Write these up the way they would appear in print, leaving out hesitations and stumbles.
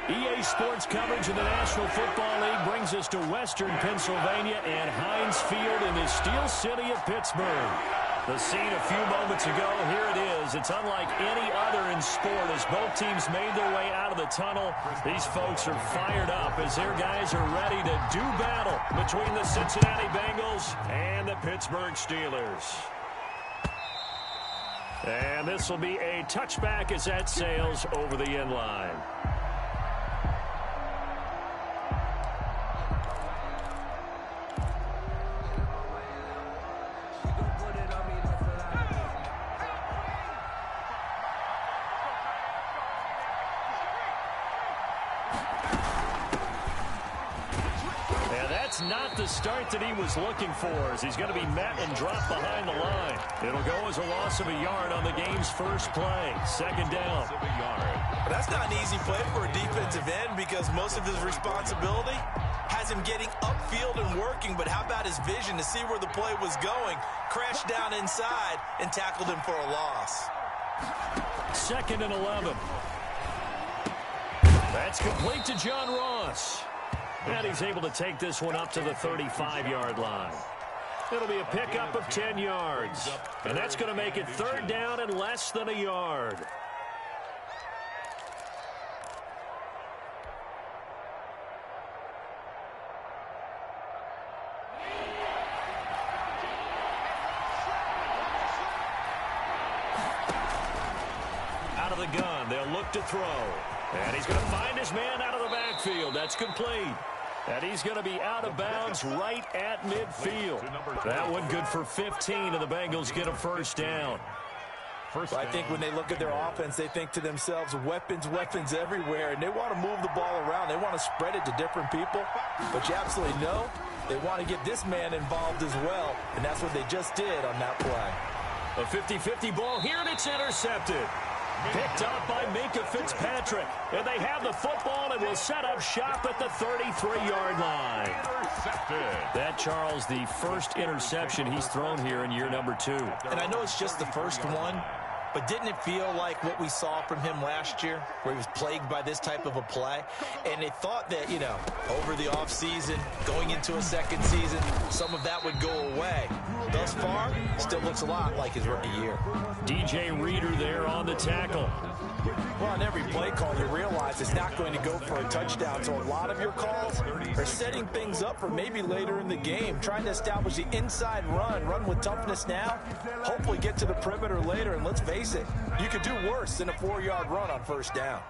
EA Sports coverage in the National Football League brings us to Western Pennsylvania and Heinz Field in the Steel City of Pittsburgh. The scene a few moments ago, here it is. It's unlike any other in sport as both teams made their way out of the tunnel. These folks are fired up as their guys are ready to do battle between the Cincinnati Bengals and the Pittsburgh Steelers. And this will be a touchback as that sails over the end line. Not the start that he was looking for as he's going to be met and dropped behind the line. It'll go as a loss of a yard on the game's first play. Second down. That's not an easy play for a defensive end because most of his responsibility has him getting upfield and working, but how about his vision to see where the play was going, crashed down inside, and tackled him for a loss. Second and 11. That's complete to John Ross. And he's able to take this one up to the 35-yard line. It'll be a pickup of 10 yards. And that's going to make it third down and less than a yard. Out of the gun, they'll look to throw. And he's going to find his man out of the backfield. That's complete. And he's going to be out of bounds right at midfield. That one good for 15, and the Bengals get a first down. I think when they look at their offense, they think to themselves, weapons, weapons everywhere, and they want to move the ball around. They want to spread it to different people. But you absolutely know they want to get this man involved as well, and that's what they just did on that play. A 50-50 ball here, and it's intercepted. Picked up by Minkah Fitzpatrick. And they have the football and will set up shop at the 33-yard line. Intercepted. That, Charles, the first interception he's thrown here in year number 2. And I know it's just the first one, but didn't it feel like what we saw from him last year, where he was plagued by this type of a play? And they thought that, you know, over the offseason, going into a second season, some of that would go away. Thus far, still looks a lot like his rookie year. DJ Reader there on the tackle. Well, on every play call, you realize it's not going to go for a touchdown. So a lot of your calls are setting things up for maybe later in the game, trying to establish the inside run with toughness now, hopefully get to the perimeter later. And let's face it, you could do worse than a 4-yard run on first down.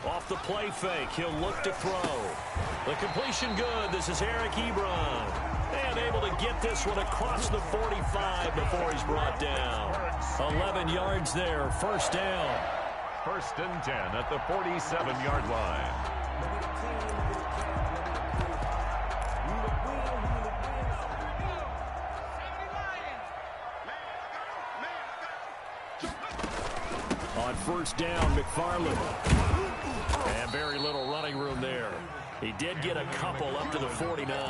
Off the play fake, he'll look to throw. The completion good. This is Eric Ebron. And able to get this one across the 45 before he's brought down. 11 yards there, first down. First and 10 at the 47-yard line. On first down, McFarland. And very little running room there. He did get a couple up to the 49.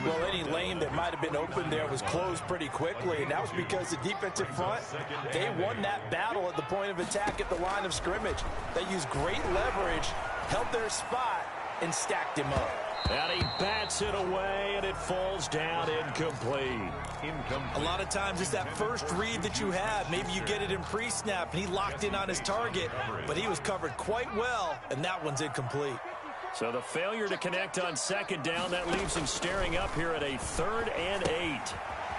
Well, any lane that might have been open there was closed pretty quickly, and that was because the defensive front, they won that battle at the point of attack at the line of scrimmage. They used great leverage, held their spot, and stacked him up. And he bats it away, and it falls down incomplete. A lot of times it's that first read that you have. Maybe you get it in pre-snap, and he locked in on his target, but he was covered quite well, and that one's incomplete. So the failure to connect on second down, that leaves him staring up here at a 3rd and 8.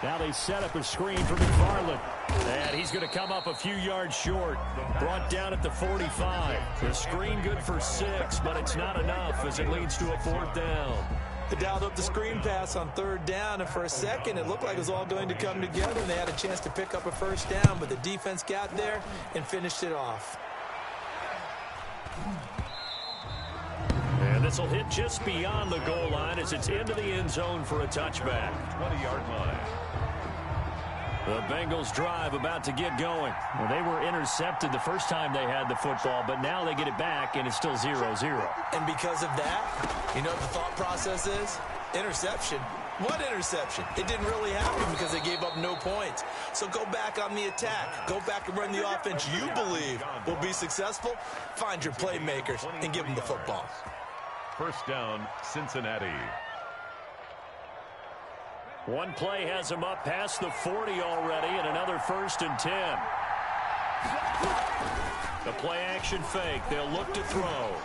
Now they set up a screen for McFarland. And he's going to come up a few yards short. Brought down at the 45. The screen good for 6, but it's not enough as it leads to a 4th down. They dialed up the screen pass on 3rd down, and for a second it looked like it was all going to come together, and they had a chance to pick up a first down, but the defense got there and finished it off. And this will hit just beyond the goal line as it's into the end zone for a touchback. 20-yard line. The Bengals drive about to get going. Well, they were intercepted the first time they had the football, but now they get it back, and it's still 0-0. And because of that, you know what the thought process is? Interception. What interception? It didn't really happen because they gave up no points. So go back on the attack. Go back and run the offense you believe will be successful. Find your playmakers and give them the football. First down, Cincinnati. One play has him up past the 40 already, and another 1st and 10. The play action fake. They'll look to throw.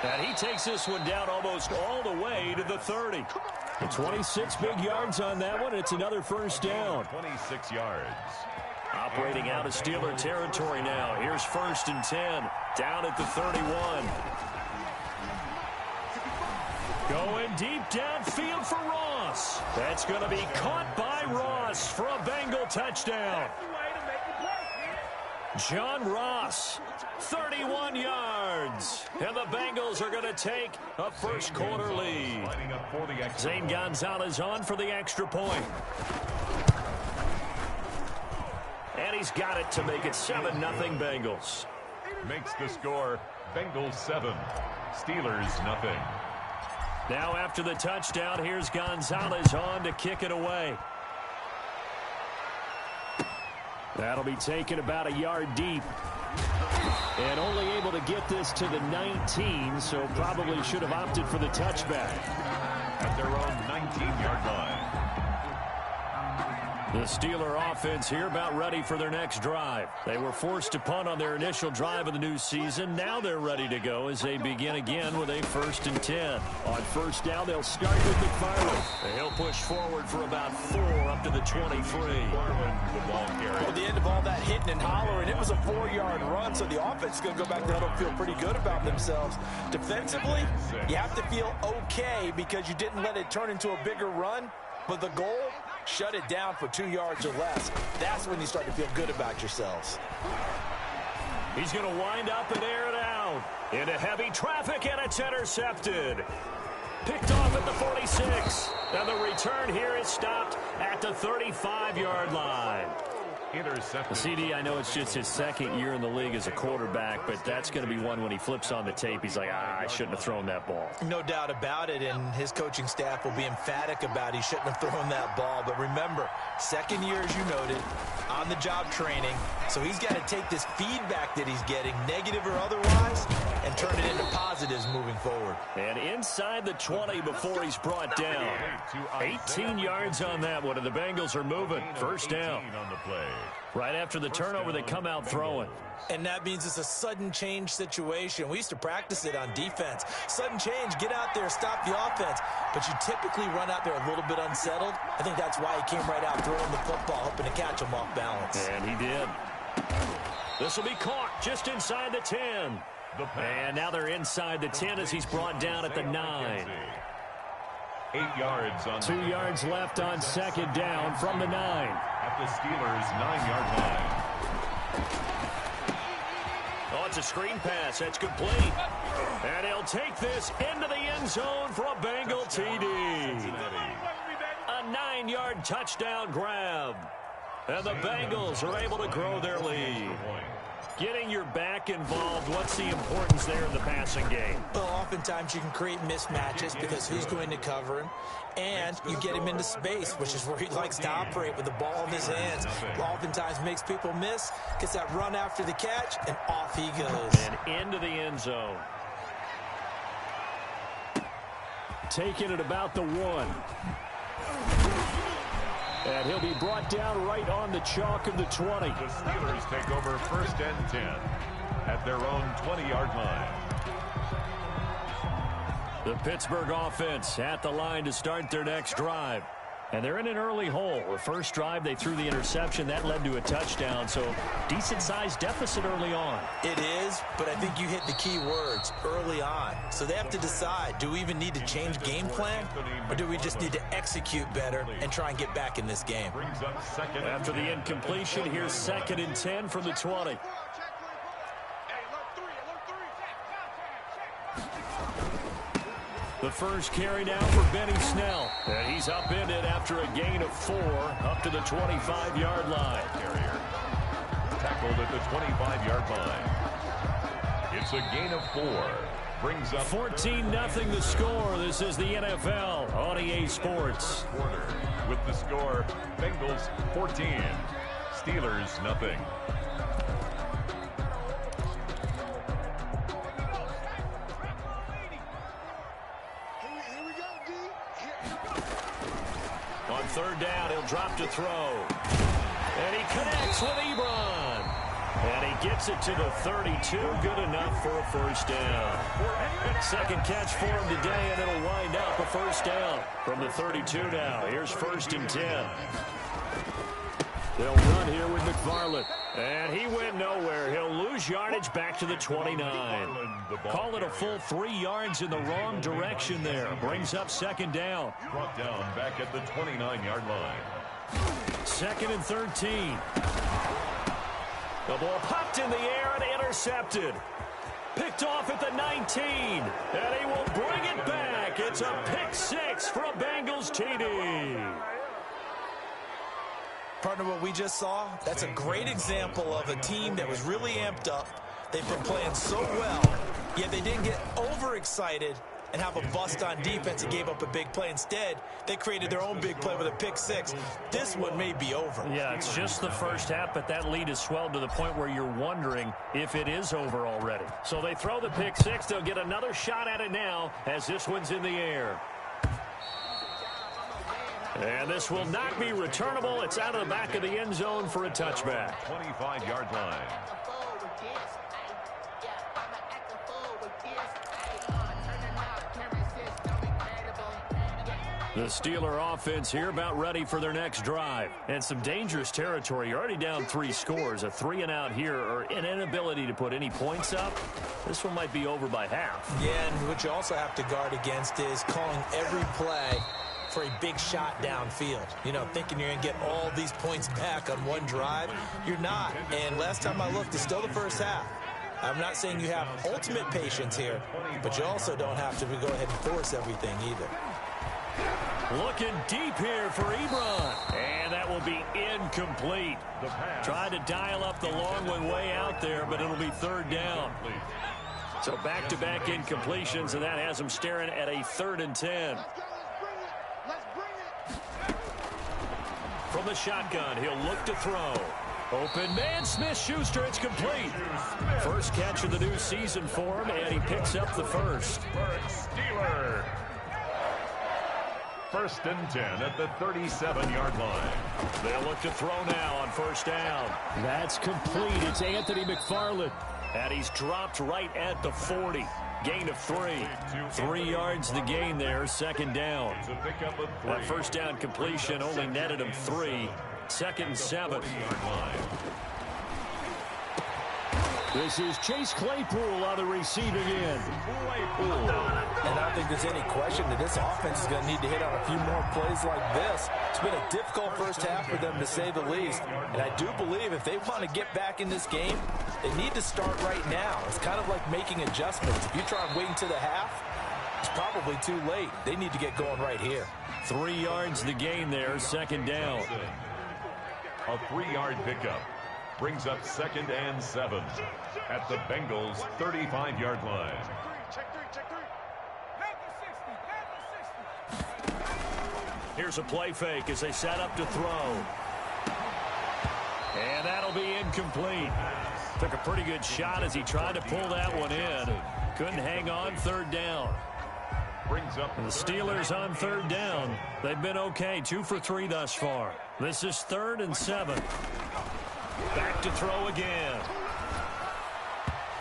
And he takes this one down almost all the way to the 30. 26 big yards on that one. It's another 1st down. 26 yards. Operating out of Steeler territory now. Here's 1st and 10. Down at the 31. Going deep downfield for Ross. That's going to be caught by Ross for a Bengal touchdown. John Ross, 31 yards. And the Bengals are going to take a first quarter lead. Zane Gonzalez on for the extra point. And he's got it to make it 7-0 Bengals. Makes the score Bengals 7, Steelers nothing. Now after the touchdown, here's Gonzalez on to kick it away. That'll be taken about a yard deep. And only able to get this to the 19, so probably should have opted for the touchback. At their own 19-yard line. The Steeler offense here about ready for their next drive. They were forced to punt on their initial drive of the new season. Now they're ready to go as they begin again with a 1st and 10. On 1st down, they'll start with McFarland. He'll push forward for about 4 up to the 23. At the end of all that hitting and hollering, it was a 4-yard run, so the offense is going to go back there and feel pretty good about themselves. Defensively, you have to feel okay because you didn't let it turn into a bigger run, but the goal, shut it down for 2 yards or less. That's when you start to feel good about yourselves. He's going to wind up and air it out. Into heavy traffic, and it's intercepted. Picked off at the 46. And the return here is stopped at the 35-yard line. Intercepted. CD, I know it's just his 2nd year in the league as a quarterback, but that's going to be one when he flips on the tape. He's like, I shouldn't have thrown that ball. No doubt about it, and his coaching staff will be emphatic about he shouldn't have thrown that ball. But remember, 2nd year, as you noted, on-the-job training. So he's got to take this feedback that he's getting, negative or otherwise, and turn it into positives moving forward. And inside the 20 before he's brought down. 18 yards on that one, and the Bengals are moving. 1st down. On the play. Right after the turnover, they come out throwing. And that means it's a sudden change situation. We used to practice it on defense. Sudden change, get out there, stop the offense. But you typically run out there a little bit unsettled. I think that's why he came right out throwing the football, hoping to catch him off balance. And he did. This will be caught just inside the 10. And now they're inside the 10 as he's brought down at the 9. 8 yards on 2 yards left on 2nd down from the 9. At the Steelers' 9-yard line. Oh, it's a screen pass. That's complete. And he'll take this into the end zone for a Bengal TD. A 9-yard touchdown grab. And the Bengals are able to grow their lead. Getting your back involved, what's the importance there in the passing game? Well, oftentimes you can create mismatches because who's going to cover him, and you get him into space, which is where he likes to operate with the ball in his hands. Oftentimes makes people miss, gets that run after the catch, and off he goes. And into the end zone. Taking it about the 1. And he'll be brought down right on the chalk of the 20. The Steelers take over 1st and 10 at their own 20-yard line. The Pittsburgh offense at the line to start their next drive. And they're in an early hole. The first drive, they threw the interception. That led to a touchdown, so decent-sized deficit early on. It is, but I think you hit the key words, early on. So they have to decide, do we even need to change game plan, or do we just need to execute better and try and get back in this game? After the incompletion, here's 2nd and 10 from the 20. The first carry now for Benny Snell. And he's upended after a gain of 4 up to the 25-yard line. Carrier tackled at the 25-yard line. It's a gain of 4. Brings up 14-0 the score. This is the NFL on EA Sports. Quarter with the score, Bengals 14, Steelers nothing. On third down, he'll drop to throw. And he connects with Ebron. And he gets it to the 32. Good enough for a first down. Second catch for him today, and it'll wind up a first down from the 32 now. Here's 1st and 10. They'll run here with McFarland. And he went nowhere. He'll lose yardage back to the 29. Call it a full 3 yards in the wrong direction there. Brings up 2nd down. Brought down back at the 29-yard line. 2nd and 13. The ball popped in the air and intercepted. Picked off at the 19. And he will bring it back. It's a pick 6 for a Bengals TD. Partner, what we just saw, that's a great example of a team that was really amped up. They've been playing so well, yet they didn't get overexcited and have a bust on defense and gave up a big play. Instead, they created their own big play with a pick 6. This one may be over. Yeah, it's just the first half, but that lead has swelled to the point where you're wondering if it is over already. So they throw the pick 6. They'll get another shot at it now as this one's in the air. And this will not be returnable. It's out of the back of the end zone for a touchback. 25-yard line. The Steeler offense here about ready for their next drive. And some dangerous territory. You're already down 3 scores. A 3-and-out here or an inability to put any points up. This one might be over by half. Yeah, and what you also have to guard against is calling every play for a big shot downfield. You know, thinking you're going to get all these points back on one drive. You're not. And last time I looked, it's still the first half. I'm not saying you have ultimate patience here, but you also don't have to go ahead and force everything either. Looking deep here for Ebron. And that will be incomplete. Tried to dial up the long one way out there, but it'll be 3rd down. So back-to-back incompletions, and that has him staring at a 3rd and 10. From the shotgun, he'll look to throw. Open man, Smith-Schuster, it's complete. First catch of the new season for him, and he picks up the first. Steeler. 1st and 10 at the 37-yard line. They'll look to throw now on 1st down. That's complete. It's Anthony McFarland. And he's dropped right at the 40. Gain of 3. 3 yards the gain there, 2nd down. That 1st down completion only netted him 3. 2nd and 7. This is Chase Claypool on the receiving end. And I don't think there's any question that this offense is going to need to hit on a few more plays like this. It's been a difficult first half for them, to say the least. And I do believe if they want to get back in this game, they need to start right now. It's kind of like making adjustments. If you try and wait until the half, it's probably too late. They need to get going right here. 3 yards the gain there, 2nd down. A 3-yard pickup. Brings up 2nd and 7 at the Bengals' 35-yard line. Here's a play fake as they set up to throw. And that'll be incomplete. Took a pretty good shot as he tried to pull that one in. Couldn't hang on, 3rd down. Brings up the Steelers on 3rd down. They've been okay, 2 for 3 thus far. This is 3rd and 7. Back to throw again.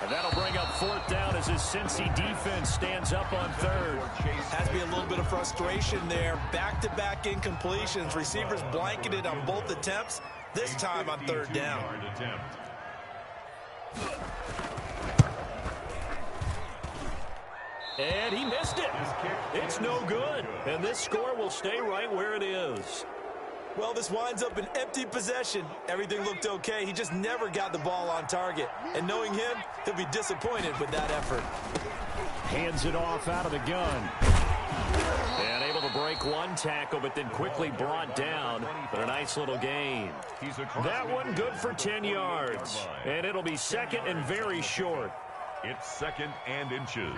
And that'll bring up 4th down as his Cincy defense stands up on 3rd. Has to be a little bit of frustration there. Back-to-back incompletions. Receivers blanketed on both attempts. This time on 3rd down. And he missed it. It's no good. And this score will stay right where it is. Well, this winds up an empty possession. Everything looked okay. He just never got the ball on target. And knowing him, he'll be disappointed with that effort. Hands it off out of the gun. And able to break one tackle, but then quickly brought down. But a nice little gain. That one good for 10 yards. And it'll be second and very short. It's second and inches.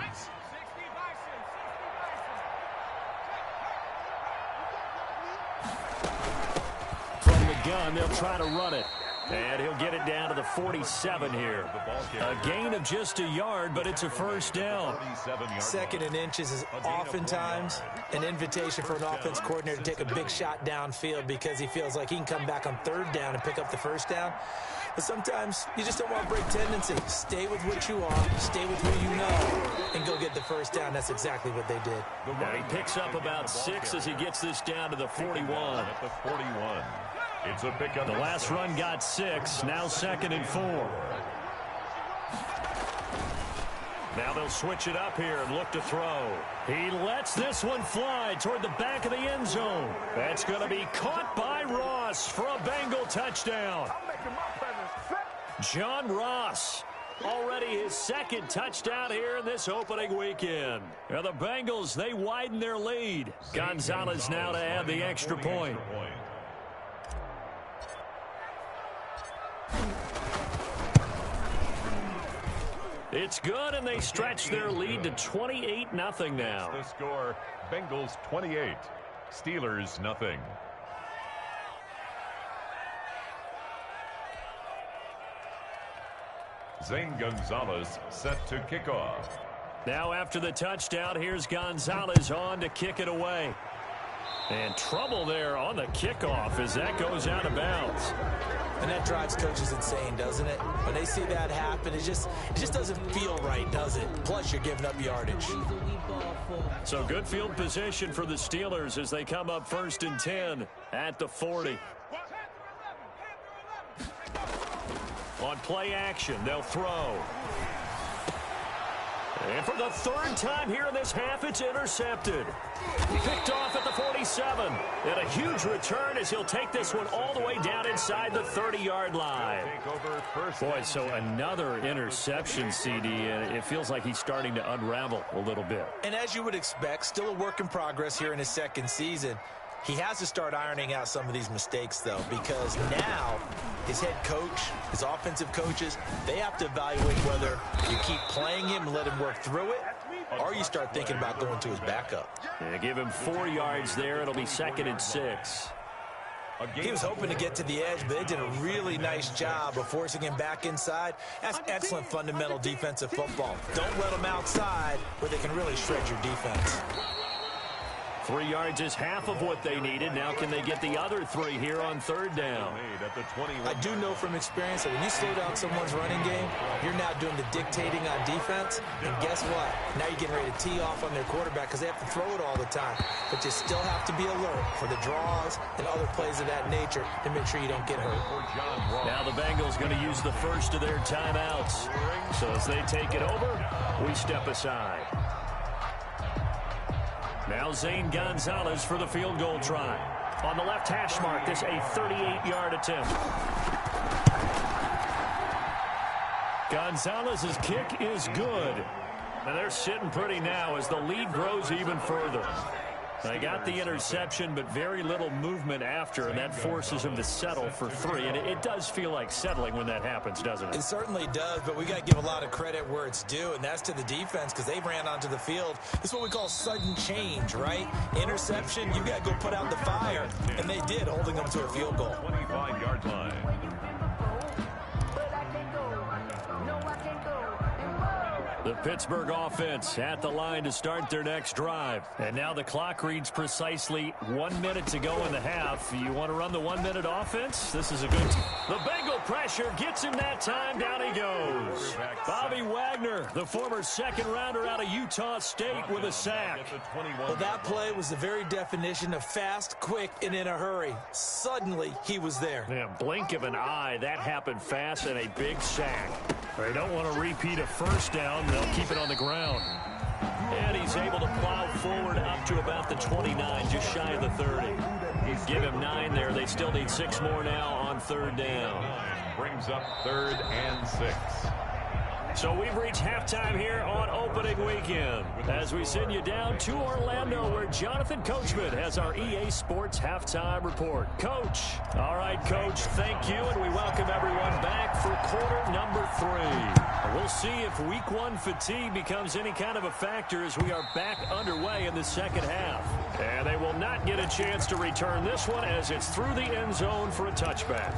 From the gun, they'll try to run it. And he'll get it down to the 47 here. A gain of just a yard, but it's a first down. Second and inches is oftentimes an invitation for an offense coordinator to take a big shot downfield because he feels like he can come back on third down and pick up the first down. But sometimes you just don't want to break tendency. Stay with what you are, stay with who you know, and go get the first down. That's exactly what they did. Now he picks up about 6 as he gets this down to the 41. At the 41. It's a pickup. The last run got 6. Now second and 4. Now they'll switch it up here and look to throw. He lets this one fly toward the back of the end zone. That's going to be caught by Ross for a Bengal touchdown. John Ross, already his second touchdown here in this opening weekend. Now the Bengals, they widen their lead. Gonzalez now to add the extra point. It's good, and they stretch their lead to 28-0 now. The score, Bengals 28, Steelers nothing. Zane Gonzalez set to kick off. Now after the touchdown, here's Gonzalez on to kick it away. And trouble there on the kickoff as that goes out of bounds. And that drives coaches insane, doesn't it? When they see that happen, it just doesn't feel right, does it? Plus, you're giving up yardage. So good field position for the Steelers as they come up 1st and 10 at the 40. On play action, they'll throw. And for the third time here in this half, it's intercepted. Picked off at the 47. And a huge return as he'll take this one all the way down inside the 30-yard line. Boy, so another interception, CD, and it feels like he's starting to unravel a little bit. And as you would expect, still a work in progress here in his second season. He has to start ironing out some of these mistakes, though, because now his head coach, his offensive coaches, they have to evaluate whether you keep playing him and let him work through it, or you start thinking about going to his backup. Yeah, give him 4 yards there. It'll be 2nd and 6. He was hoping to get to the edge, but they did a really nice job of forcing him back inside. That's excellent fundamental defensive football. Don't let them outside where they can really shred your defense. 3 yards is half of what they needed. Now can they get the other 3 here on 3rd down? I do know from experience that when you slow down someone's running game, you're now doing the dictating on defense. And guess what? Now you're getting ready to tee off on their quarterback because they have to throw it all the time. But you still have to be alert for the draws and other plays of that nature to make sure you don't get hurt. Now the Bengals going to use the first of their timeouts. So as they take it over, we step aside. Now Zane Gonzalez for the field goal try. On the left hash mark, this a 38-yard attempt. Gonzalez's kick is good. And they're sitting pretty now as the lead grows even further. They got the interception, but very little movement after, and that forces him to settle for 3. And it does feel like settling when that happens, doesn't it? It certainly does, but we got to give a lot of credit where it's due, and that's to the defense because they ran onto the field. This is what we call sudden change, right? Interception, you got to go put out the fire, and they did, holding them to a field goal. 25-yard line. The Pittsburgh offense at the line to start their next drive. And now the clock reads precisely 1 minute to go in the half. You want to run the 1 minute offense? This is a good team. The Bengal pressure gets him that time. Down he goes. Bobby Wagner, the former second rounder out of Utah State, with a sack. Well, that play was the very definition of fast, quick, and in a hurry. Suddenly, he was there. Yeah, blink of an eye. That happened fast and a big sack. They don't want to repeat a first down. They'll keep it on the ground. And he's able to plow forward up to about the 29, just shy of the 30. Give him 9 there. They still need 6 more now on 3rd down. Brings up 3rd and 6. So we've reached halftime here on opening weekend as we send you down to Orlando where Jonathan Coachman has our EA Sports halftime report. Coach. All right, Coach, thank you, and we welcome everyone back for quarter number 3. We'll see if week 1 fatigue becomes any kind of a factor as we are back underway in the second half. And they will not get a chance to return this one as it's through the end zone for a touchback.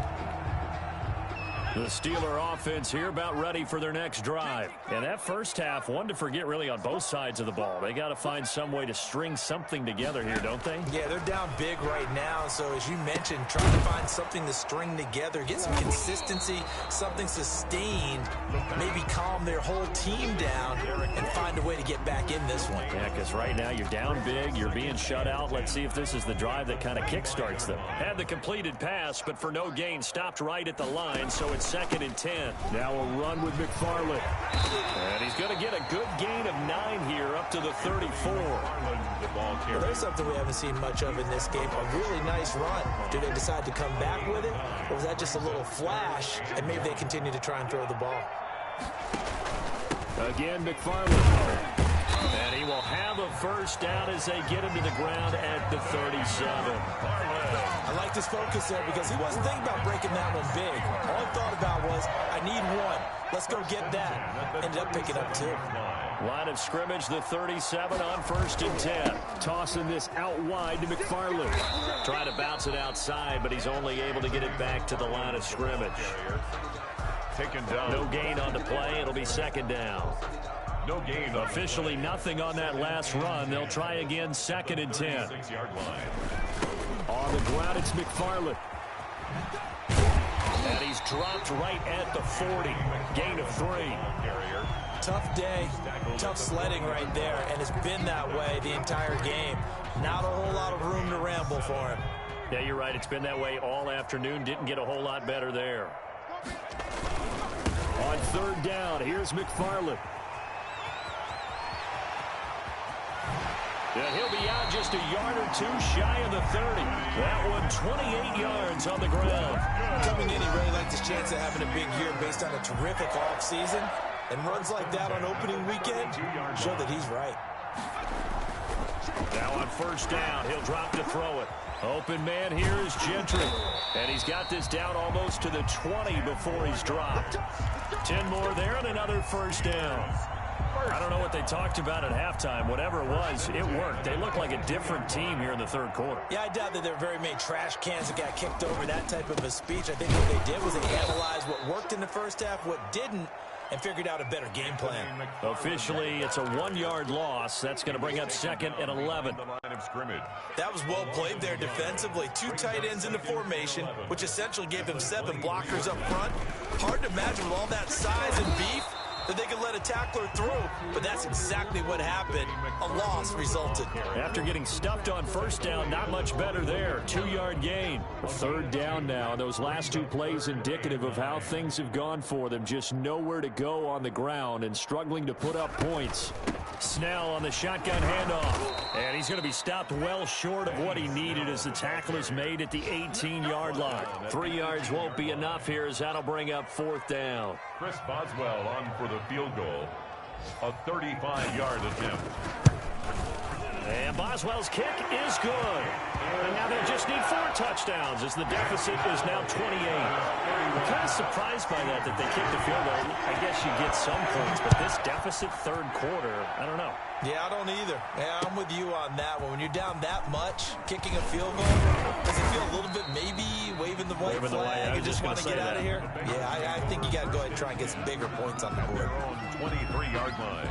The Steeler offense here about ready for their next drive. And that first half, one to forget really on both sides of the ball. They got to find some way to string something together here, don't they? Yeah, they're down big right now. So as you mentioned, trying to find something to string together, get some consistency, something sustained, maybe calm their whole team down and find a way to get back in this one. Yeah, because right now you're down big, you're being shut out. Let's see if this is the drive that kind of kickstarts them. Had the completed pass, but for no gain, stopped right at the line, so it's 2nd and 10. Now a run with McFarland. And he's going to get a good gain of 9 here up to the 34. Well, there's something we haven't seen much of in this game. A really nice run. Do they decide to come back with it? Or was that just a little flash and maybe they continue to try and throw the ball? Again, McFarland. And he will have a first down as they get him to the ground at the 37. I like this focus there because he wasn't thinking about breaking that one big. All he thought about was, I need 1. Let's go get that. Ended up picking up 2. Line of scrimmage, the 37 on 1st and 10. Tossing this out wide to McFarland. Trying to bounce it outside, but he's only able to get it back to the line of scrimmage. Taken down. No gain on the play. It'll be 2nd down. No gain. Officially nothing on that last run. They'll try again 2nd and 10. 6-yard line. On the ground, it's McFarland. And he's dropped right at the 40. Gain of 3. Tough day, tough sledding right there, and it's been that way the entire game. Not a whole lot of room to ramble for him. Yeah, you're right. It's been that way all afternoon. Didn't get a whole lot better there. On 3rd down, here's McFarland. Yeah, he'll be out just a yard or 2 shy of the 30. That one 28 yards on the ground. Coming in, he really liked his chance of having a big year based on a terrific offseason. And runs like that on opening weekend show that he's right. Now on 1st down, he'll drop to throw it. Open man here is Gentry. And he's got this down almost to the 20 before he's dropped. 10 more there and another 1st down. I don't know what they talked about at halftime. Whatever it was, it worked. They look like a different team here in the 3rd quarter. Yeah, I doubt that there were very many trash cans that got kicked over, that type of a speech. I think what they did was they analyzed what worked in the first half, what didn't, and figured out a better game plan. Officially, it's a 1-yard loss. That's going to bring up 2nd and 11. That was well played there defensively. 2 tight ends in the formation, which essentially gave them 7 blockers up front. Hard to imagine with all that size and beef that they could let a tackler through, but that's exactly what happened. A loss resulted. After getting stuffed on 1st down, not much better there. 2-yard gain. 3rd down now. Those last 2 plays indicative of how things have gone for them. Just nowhere to go on the ground and struggling to put up points. Snell on the shotgun handoff. And he's going to be stopped well short of what he needed as the tackle is made at the 18-yard line. 3 yards won't be enough here as that'll bring up 4th down. Chris Boswell on for the field goal. A 35-yard attempt. And Boswell's kick is good. And now they just need 4 touchdowns as the deficit is now 28. I'm kind of surprised by that they kicked the field goal. I guess you get some points, but this deficit 3rd quarter, I don't know. Yeah, I don't either. Yeah, I'm with you on that one. When you're down that much, kicking a field goal, does it feel a little bit maybe waving the white flag and just want to get out of here? Yeah, I think you got to go ahead and try and get some bigger points on the board. 23-yard line.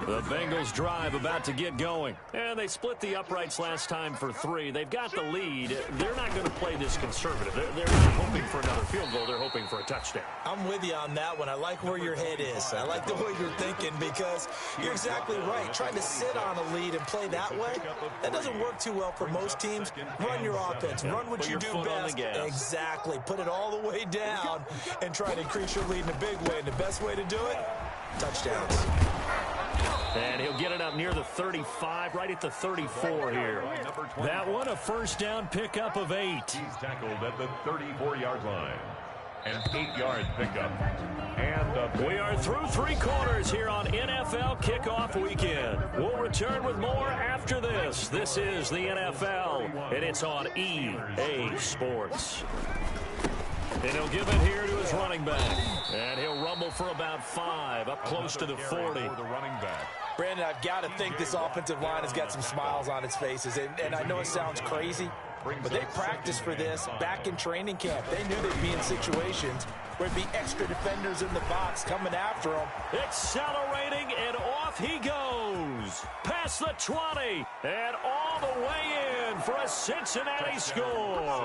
The Bengals drive about to get going. And they split the uprights last time for 3. They've got the lead. They're not going to play this conservative. They're not hoping for another field goal. They're hoping for a touchdown. I'm with you on that one. I like where your head is. I like the way you're thinking because you're exactly right. Trying to sit on a lead and play that way, that doesn't work too well for most teams. Run your offense. Run what you do best. Exactly. Put it all the way down and try to increase your lead in a big way. And the best way to do it, touchdowns. And he'll get it up near the 35, right at the 34 here. That one, a 1st down pickup of 8. He's tackled at the 34-yard line. An 8-yard pickup. And We are through 3 quarters here on NFL Kickoff Weekend. We'll return with more after this. This is the NFL, and it's on EA Sports. And he'll give it here to his running back. And he'll rumble for about 5, up close to the 40. Brandon, I've got to think this offensive line has got some smiles on its faces. And I know it sounds crazy, but they practiced for this back in training camp. They knew they'd be in situations where there'd be extra defenders in the box coming after them. Accelerating, and off he goes. Past the 20, and all the way in for a Cincinnati score.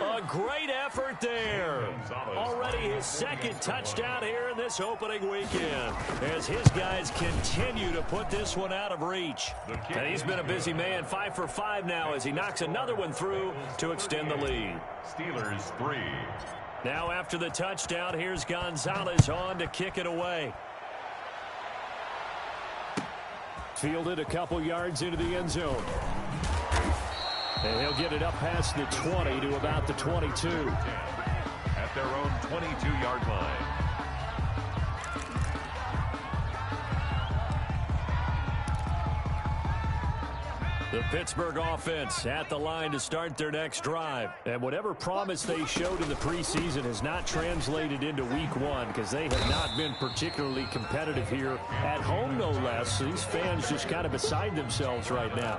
A great effort there. Already his 2nd touchdown here in this opening weekend as his guys continue to put this one out of reach. And he's been a busy man, 5 for 5 now as he knocks another one through to extend the lead. Steelers 3. Now after the touchdown, here's Gonzalez on to kick it away. Fielded a couple yards into the end zone. And he'll get it up past the 20 to about the 22. At their own 22-yard line. The Pittsburgh offense at the line to start their next drive. And whatever promise they showed in the preseason has not translated into week 1 because they have not been particularly competitive here at home, no less. These fans just kind of beside themselves right now.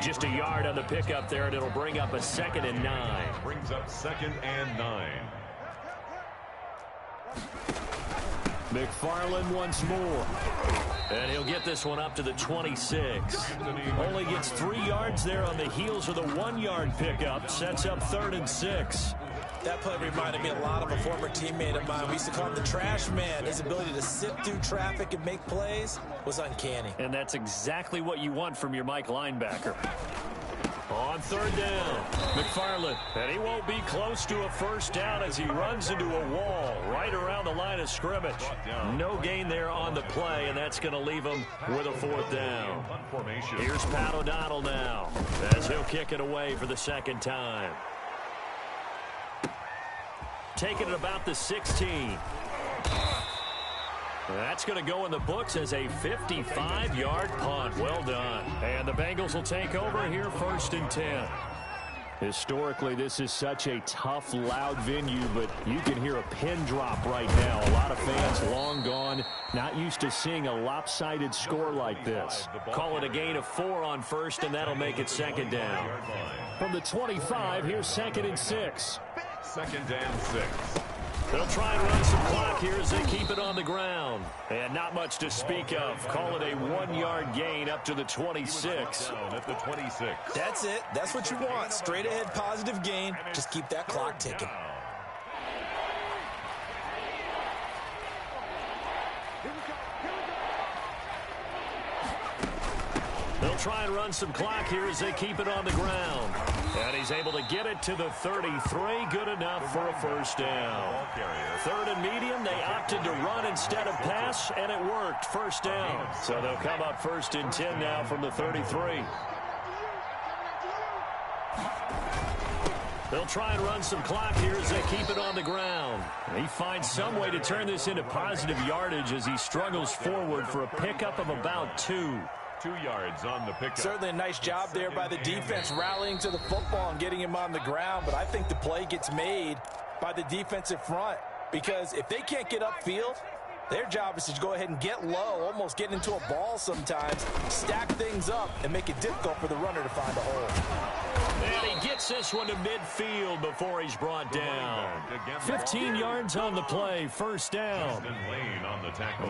Just a yard on the pickup there, and it'll bring up a 2nd and 9. Brings up 2nd and 9. McFarland once more. And he'll get this one up to the 26. Only gets 3 yards there on the heels of the 1-yard pickup. Sets up 3rd and 6. That play reminded me a lot of a former teammate of mine. We used to call him the trash man. His ability to sift through traffic and make plays was uncanny. And that's exactly what you want from your Mike linebacker. On 3rd down, McFarland, and he won't be close to a 1st down as he runs into a wall right around the line of scrimmage. No gain there on the play, and that's going to leave him with a 4th down. Here's Pat O'Donnell now as he'll kick it away for the 2nd time. Taking it about the 16. That's going to go in the books as a 55-yard punt. Well done. And the Bengals will take over here 1st and 10. Historically, this is such a tough, loud venue, but you can hear a pin drop right now. A lot of fans long gone, not used to seeing a lopsided score like this. Call it a gain of 4 on 1st, and that'll make it 2nd down. From the 25, here's 2nd and 6. 2nd and 6. They'll try and run some clock here as they keep it on the ground. And not much to speak of. Call it a 1-yard gain up to the 26. At the 26. That's it. That's what you want. Straight ahead positive gain. Just keep that clock ticking. They'll try and run some clock here as they keep it on the ground. And he's able to get it to the 33. Good enough for a 1st down. 3rd and medium. They opted to run instead of pass, and it worked. 1st down. So they'll come up 1st and 10 now from the 33. They'll try and run some clock here as they keep it on the ground. And he finds some way to turn this into positive yardage as he struggles forward for a pickup of about 2. 2 yards on the pickup. Certainly a nice job there by the defense rallying to the football and getting him on the ground, but I think the play gets made by the defensive front because if they can't get upfield, their job is to go ahead and get low, almost get into a ball sometimes, stack things up, and make it difficult for the runner to find a hole. And he gets this one to midfield before he's brought down. 15 yards on the play, 1st down.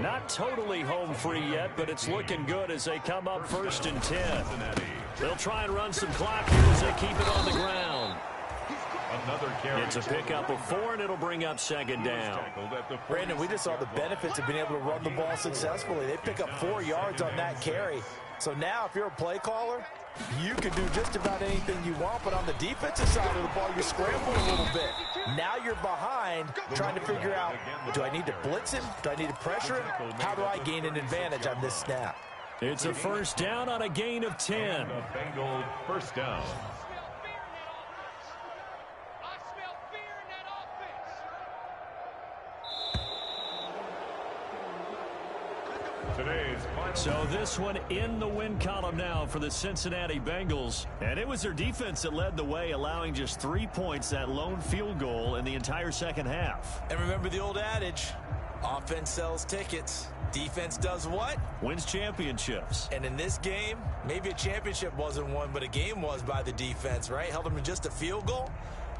Not totally home free yet, but it's looking good as they come up 1st and 10. They'll try and run some clock here as they keep it on the ground. It's a pickup of 4, and it'll bring up 2nd down. Brandon, we just saw the benefits of being able to run the ball successfully. They pick up 4 yards on that carry. So now if you're a play caller, you can do just about anything you want, but on the defensive side of the ball, you're scrambling a little bit. Now you're behind trying to figure out, do I need to blitz him? Do I need to pressure him? How do I gain an advantage on this snap? It's a 1st down on a gain of 10. Bengals 1st down. Today's final. So this one in the win column now for the Cincinnati Bengals. And it was their defense that led the way, allowing just 3 points, that lone field goal in the entire second half. And remember the old adage, offense sells tickets. Defense does what? Wins championships. And in this game, maybe a championship wasn't won, but a game was by the defense, right? Held them to just a field goal.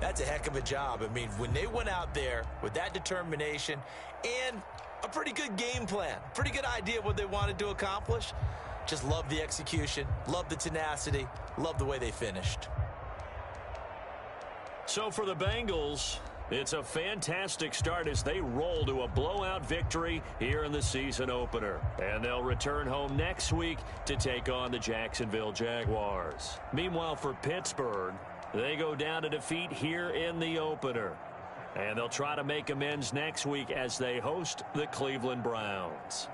That's a heck of a job. I mean, when they went out there with that determination and a pretty good game plan, pretty good idea what they wanted to accomplish, just love the execution, love the tenacity, love the way they finished. So for the Bengals, it's a fantastic start as they roll to a blowout victory here in the season opener. And they'll return home next week to take on the Jacksonville Jaguars. Meanwhile, for Pittsburgh, they go down to defeat here in the opener. And they'll try to make amends next week as they host the Cleveland Browns.